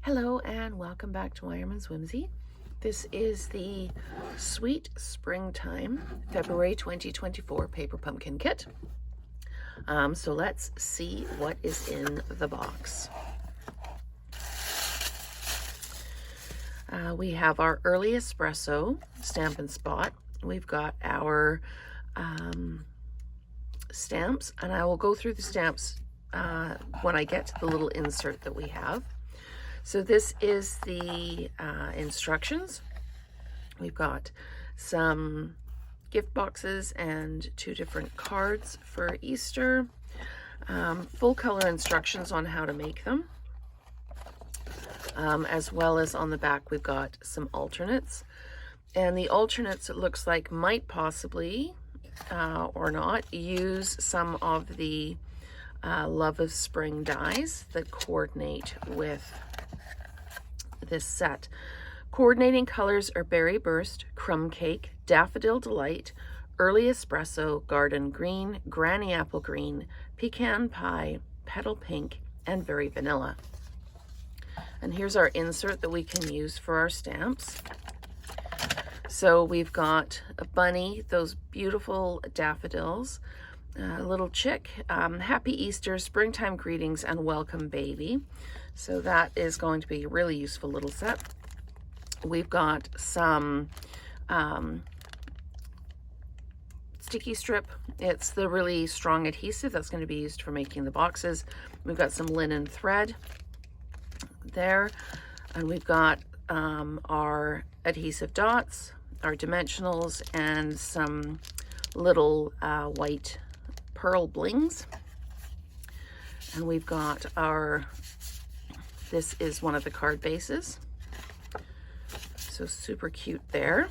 Hello and welcome back to Weyerman's Whimsy. This is the Sweet Springtime February 2024 Paper Pumpkin Kit. So let's see what is in the box. We have our Early Espresso Stampin' Spot. We've got our stamps, and I will go through the stamps when I get to the little insert that we have. So this is the instructions. We've got some gift boxes and 2 different cards for Easter. Full color instructions on how to make them. As well as on the back we've got some alternates. And the alternates, it looks like, might possibly, or not, use some of the Love of Spring dies that coordinate with this set. Coordinating colors are Berry Burst, Crumb Cake, Daffodil Delight, Early Espresso, Garden Green, Granny Apple Green, Pecan Pie, Petal Pink, and Very Vanilla. And here's our insert that we can use for our stamps. So we've got a bunny, those beautiful daffodils, a little chick, Happy Easter, Springtime Greetings, and Welcome Baby. So that is going to be a really useful little set. We've got some sticky strip. It's the really strong adhesive that's going to be used for making the boxes. We've got some linen thread there, and we've got our adhesive dots, our dimensionals, and some little white pearl blings. And we've got our, this is one of the card bases, so super cute there.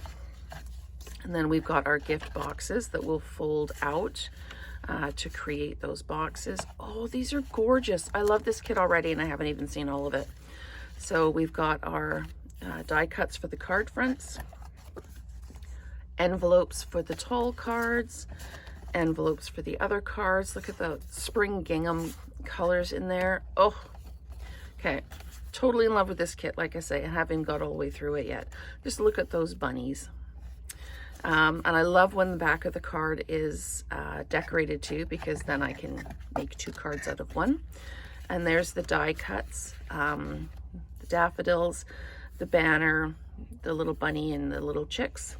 And then we've got our gift boxes that will fold out to create those boxes. Oh, these are gorgeous. I love this kit already, and I haven't even seen all of it. So we've got our die cuts for the card fronts, envelopes for the tall cards, envelopes for the other cards. Look at the spring gingham colors in there. Oh, okay. Totally in love with this kit. Like I say, I haven't got all the way through it yet. Just look at those bunnies. And I love when the back of the card is decorated too, because then I can make 2 cards out of one. And there's the die cuts, the daffodils, the banner, the little bunny, and the little chicks.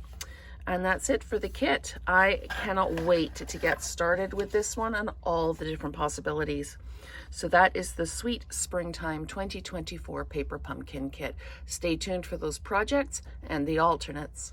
And that's it for the kit. I cannot wait to get started with this one and all the different possibilities. So that is the Sweet Springtime 2024 Paper Pumpkin Kit. Stay tuned for those projects and the alternates.